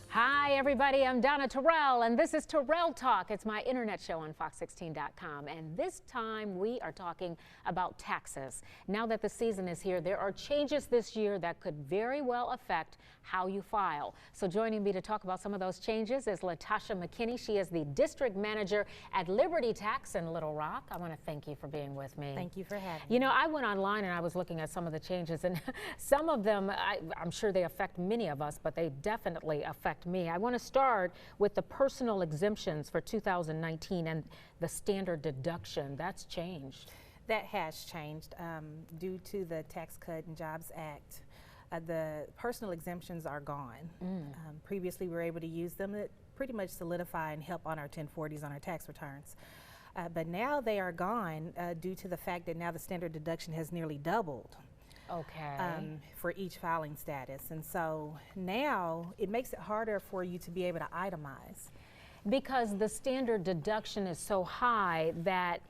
Hi, everybody. I'm Donna Terrell, and this is Terrell Talk. It's my internet show on Fox16.com. And this time we are talking about taxes. Now that the season is here, there are changes this year that could very well affect how you file. So joining me to talk about some of those changes is Latasha McKinney. She is the district manager at Liberty Tax in Little Rock. I want to thank you for being with me. Thank you for having me. You know, I went online and I was looking at some of the changes, and some of them, I'm sure they affect many of us, but they definitely affect me. I want to start with the personal exemptions for 2019 and the standard deduction. That's changed. That has changed due to the Tax Cut and Jobs Act. The personal exemptions are gone. Previously, we were able to use them to pretty much solidify and help on our 1040s on our tax returns. But now they are gone due to the fact that now the standard deduction has nearly doubled. Okay. For each filing status. And so now it makes it harder for you to be able to itemize. Because the standard deduction is so high that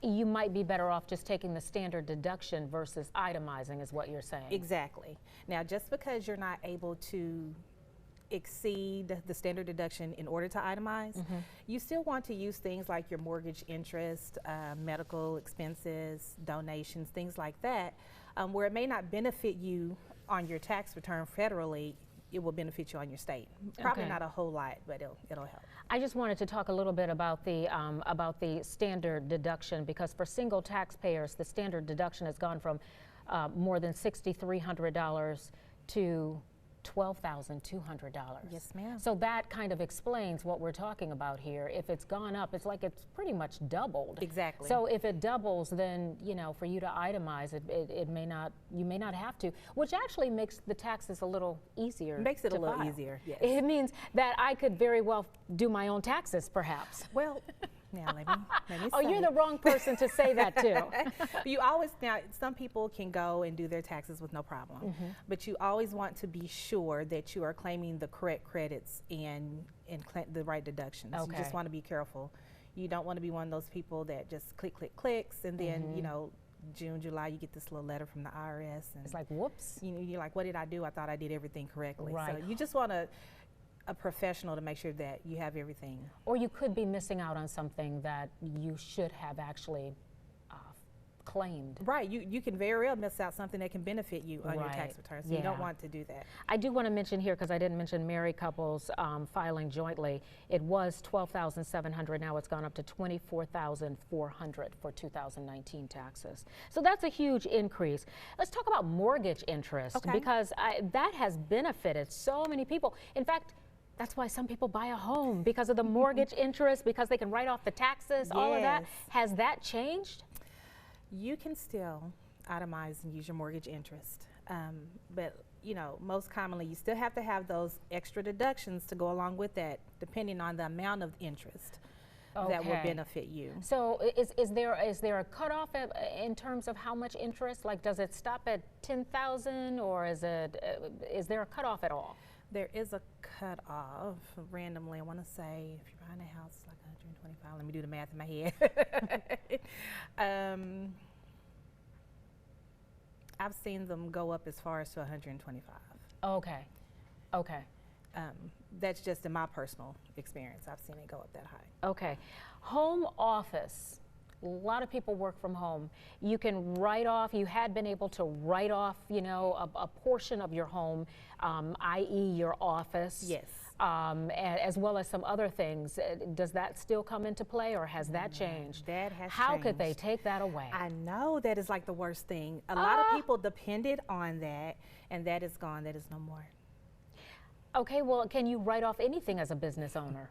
you might be better off just taking the standard deduction versus itemizing, is what you're saying. Exactly. Now, just because you're not able to exceed the standard deduction in order to itemize, you still want to use things like your mortgage interest, medical expenses, donations, things like that, where it may not benefit you on your tax return federally, it will benefit you on your state. Probably not a whole lot, but it'll help. I just wanted to talk a little bit about the standard deduction, because for single taxpayers, the standard deduction has gone from more than $6,300 to $12,200. Yes, ma'am. So that kind of explains what we're talking about here. If it's gone up, it's like it's pretty much doubled. Exactly. So if it doubles, then, you know, for you to itemize it, you may not have to, which actually makes the taxes a little easier. Makes it a little file. easier, yes. It means that I could very well do my own taxes, perhaps. Well, now let me Oh, you're the wrong person to say that to. You always, now some people can go and do their taxes with no problem, but you always want to be sure that you are claiming the correct credits and the right deductions. Okay. You just want to be careful. You don't want to be one of those people that just clicks, and then, you know, June, July, you get this little letter from the IRS. And It's like, whoops. you know, you're like, what did I do? I thought I did everything correctly. Right. So you just want a professional to make sure that you have everything. Or you could be missing out on something that you should have actually claimed. Right, you can very well miss out something that can benefit you on your tax return, so you don't Yeah. want to do that. I do want to mention here, because I didn't mention married couples filing jointly, it was $12,700, now it's gone up to $24,400 for 2019 taxes. So that's a huge increase. Let's talk about mortgage interest, because that has benefited so many people. In fact, that's why some people buy a home, because of the mortgage interest, because they can write off the taxes, all of that. Has that changed? You can still itemize and use your mortgage interest, but you know, most commonly you still have to have those extra deductions to go along with that, depending on the amount of interest that will benefit you. So is there a cutoff in terms of how much interest? Like, does it stop at 10,000, or is there a cutoff at all? There is a cutoff. Randomly, I want to say if you're buying a house, like 125. Let me do the math in my head. I've seen them go up as far as to 125. Okay. Okay. That's just in my personal experience. I've seen it go up that high. Okay. Home office. A lot of people work from home. You can write off, you had been able to write off, you know, a portion of your home, i.e. your office. Yes. As well as some other things. Does that still come into play, or has that changed? That has How changed. could they take that away? I know that is like the worst thing. A lot of people depended on that, and that is gone. That is no more. Okay, well, can you write off anything as a business owner?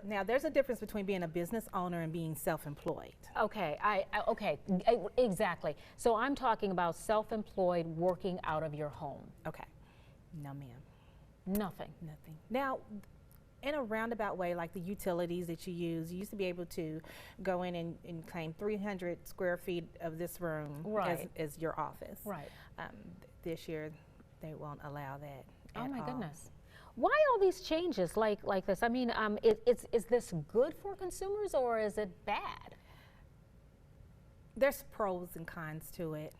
Now, there's a difference between being a business owner and being self-employed. Okay, exactly. So I'm talking about self-employed, working out of your home. Okay. No, ma'am. Nothing. Nothing. Now, in a roundabout way, like the utilities that you used to be able to go in and claim 300 square feet of this room as your office. Right. This year, they won't allow that. Oh my goodness. Why all these changes like this? I mean, is this good for consumers, or is it bad? There's pros and cons to it.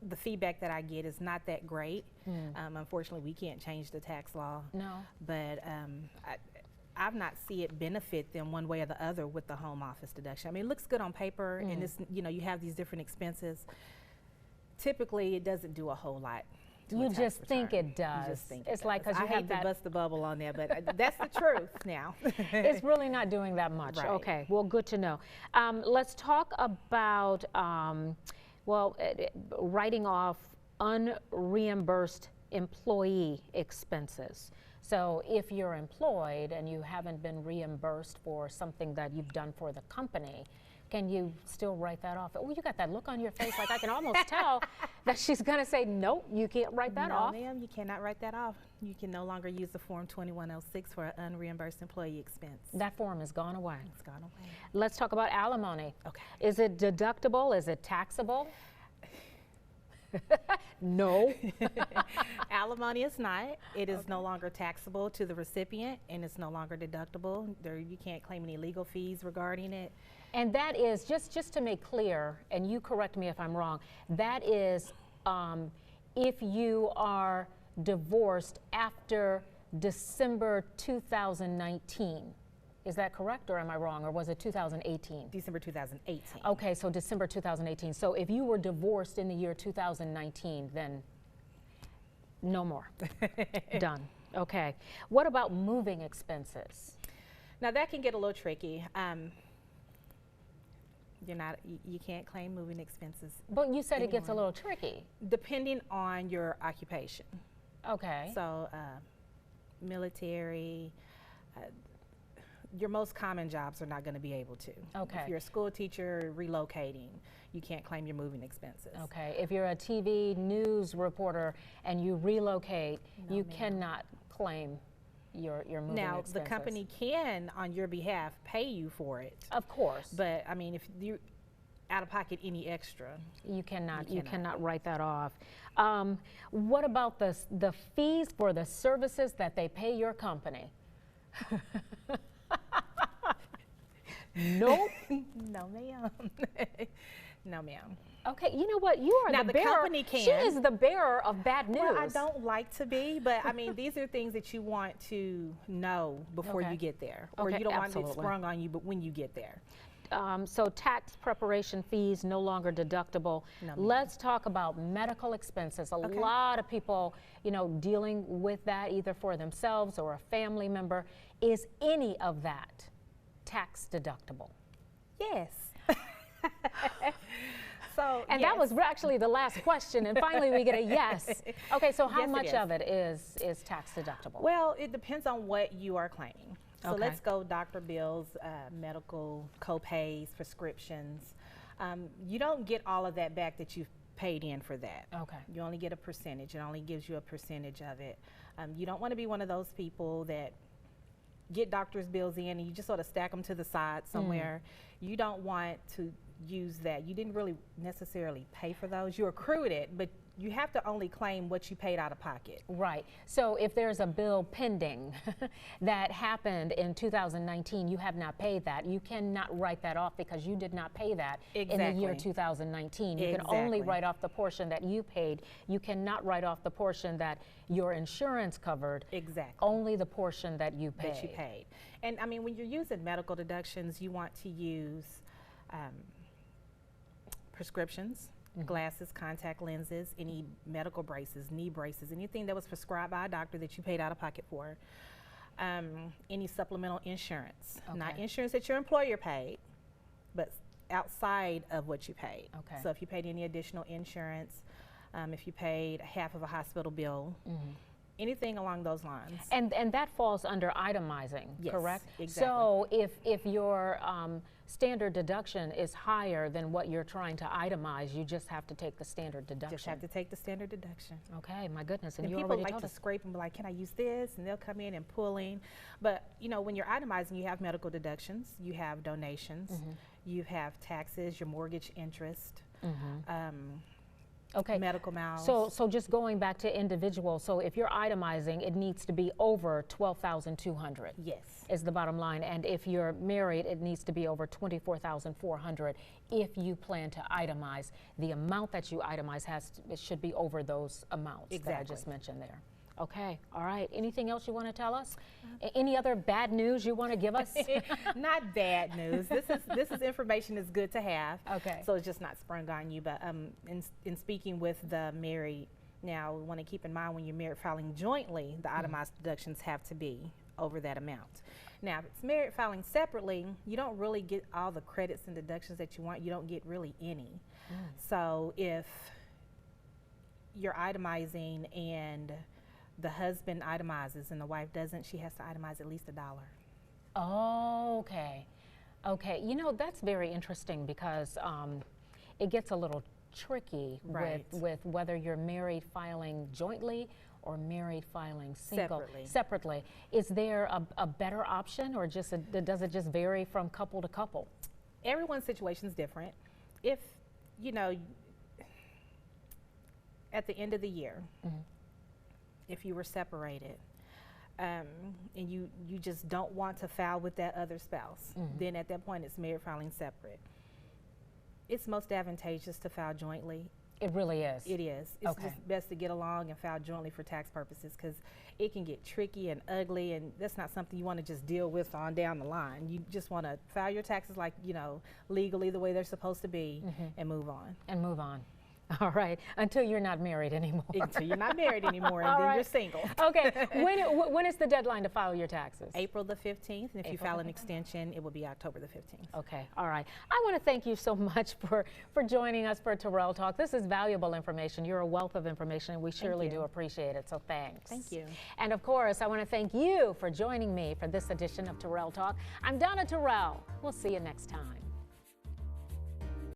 the feedback that I get is not that great. Unfortunately, we can't change the tax law. No. But I've not see it benefit them one way or the other with the home office deduction. I mean, it looks good on paper, and it's, you know, you have these different expenses. Typically, it doesn't do a whole lot. You just think it does. You just think it's it like, does. because you I have hate to bust the bubble on there, but that's the truth now. It's really not doing that much. Right. Okay, well, good to know. Let's talk about, writing off unreimbursed employee expenses. So if you're employed and you haven't been reimbursed for something that you've done for the company, can you still write that off? Oh, you got that look on your face like I can almost tell that she's going to say, nope, you can't write that off. No, ma'am, you cannot write that off. You can no longer use the Form 2106 for an unreimbursed employee expense. That form has gone away. It's gone away. Let's talk about alimony. Okay. Is it deductible? Is it taxable? No. Alimony is not. It is no longer taxable to the recipient, and it's no longer deductible. You can't claim any legal fees regarding it. And that is, just to make clear, and you correct me if I'm wrong, that is if you are divorced after December 2019. Is that correct, or am I wrong, or was it 2018? December 2018. Okay, so December 2018. So if you were divorced in the year 2019, then no more. Done. Okay. What about moving expenses? Now that can get a little tricky. You can't claim moving expenses. But you said it gets a little tricky. Depending on your occupation. Okay. So military, your most common jobs are not going to be able to. Okay. If you're a school teacher relocating, you can't claim your moving expenses. Okay. If you're a TV news reporter and you relocate, No, you ma'am. cannot claim your moving Now, expenses. the company can, on your behalf, pay you for it. Of course. But, I mean, if you out of pocket any extra. You cannot cannot. write that off. What about the fees for the services that they pay your company? Nope. No, ma'am. No, ma'am. Okay, you know what? You are Now, the the bearer. company can. She is the bearer of bad news. Well, I don't like to be, but I mean, these are things that you want to know before Okay. you get there. Or Okay, you don't want absolutely. it sprung on you, but when you get there. So tax preparation fees no longer deductible. No, ma'am. Let's talk about medical expenses. A lot of people, you know, dealing with that either for themselves or a family member. Is any of that tax deductible? Yes. So, And yes. that was actually the last question, and finally we get a yes. Okay, so how Yes, it much is. of it is tax deductible? Well, it depends on what you are claiming. So Okay. let's go doctor bills, medical co-pays, prescriptions. You don't get all of that back that you've paid in for that. Okay. You only get a percentage. It only gives you a percentage of it. You don't want to be one of those people that get doctor's bills in and you just sort of stack them to the side somewhere. You don't want to use that. You didn't really necessarily pay for those. You accrued it, but you have to only claim what you paid out of pocket. Right. So if there's a bill pending that happened in 2019, you have not paid that. You cannot write that off because you did not pay that in the year Exactly. 2019. You can only Exactly. write off the portion that you paid. You cannot write off the portion that your insurance covered. Exactly. Only the portion that you paid. That you paid. And I mean, when you're using medical deductions, you want to use prescriptions, glasses, contact lenses, any medical braces, knee braces, anything that was prescribed by a doctor that you paid out of pocket for. Any supplemental insurance, not Okay. insurance that your employer paid, but outside of what you paid. Okay. So if you paid any additional insurance, if you paid half of a hospital bill, anything along those lines. And that falls under itemizing, Yes, correct? exactly. So if your standard deduction is higher than what you're trying to itemize, you just have to take the standard deduction. Just have to take the standard deduction. Okay, my goodness, and And you people already like told to us. scrape and be like, can I use this? And they'll come in and pulling. But, you know, when you're itemizing, you have medical deductions, you have donations, you have taxes, your mortgage interest, Okay. medical miles. So just going back to individual, so if you're itemizing, it needs to be over 12,200. Yes. Is the bottom line. And if you're married, it needs to be over $24,400 if you plan to itemize. The amount that you itemize it should be over those amounts that I just mentioned there. Okay, all right. Anything else you want to tell us? Any other bad news you want to give us? Not bad news. This is information that's good to have. Okay. So it's just not sprung on you. But in speaking with the married, now we want to keep in mind when you're married filing jointly, the itemized deductions have to be over that amount. Now, if it's married filing separately, you don't really get all the credits and deductions that you want. You don't get really any. So if you're itemizing and the husband itemizes and the wife doesn't, she has to itemize at least $1. Oh, okay. Okay, you know, that's very interesting because it gets a little tricky with whether you're married filing jointly or married filing separately. Is there a better option, or does it just vary from couple to couple? Everyone's situation is different. If, you know, at the end of the year, if you were separated and you just don't want to file with that other spouse, then at that point it's married filing separate. It's most advantageous to file jointly. It really is. It is. It's just best to get along and file jointly for tax purposes, because it can get tricky and ugly, and that's not something you want to just deal with on down the line. You just want to file your taxes like, you know, legally the way they're supposed to be, and move on. And move on. All right, until you're not married anymore. Until you're not married anymore, and then you're single. Okay, when is the deadline to file your taxes? April the 15th, and if you file an extension, it will be October the 15th. Okay, all right. I want to thank you so much for joining us for Terrell Talk. This is valuable information. You're a wealth of information, and we surely do appreciate it, so thanks. Thank you. And of course, I want to thank you for joining me for this edition of Terrell Talk. I'm Donna Terrell. We'll see you next time.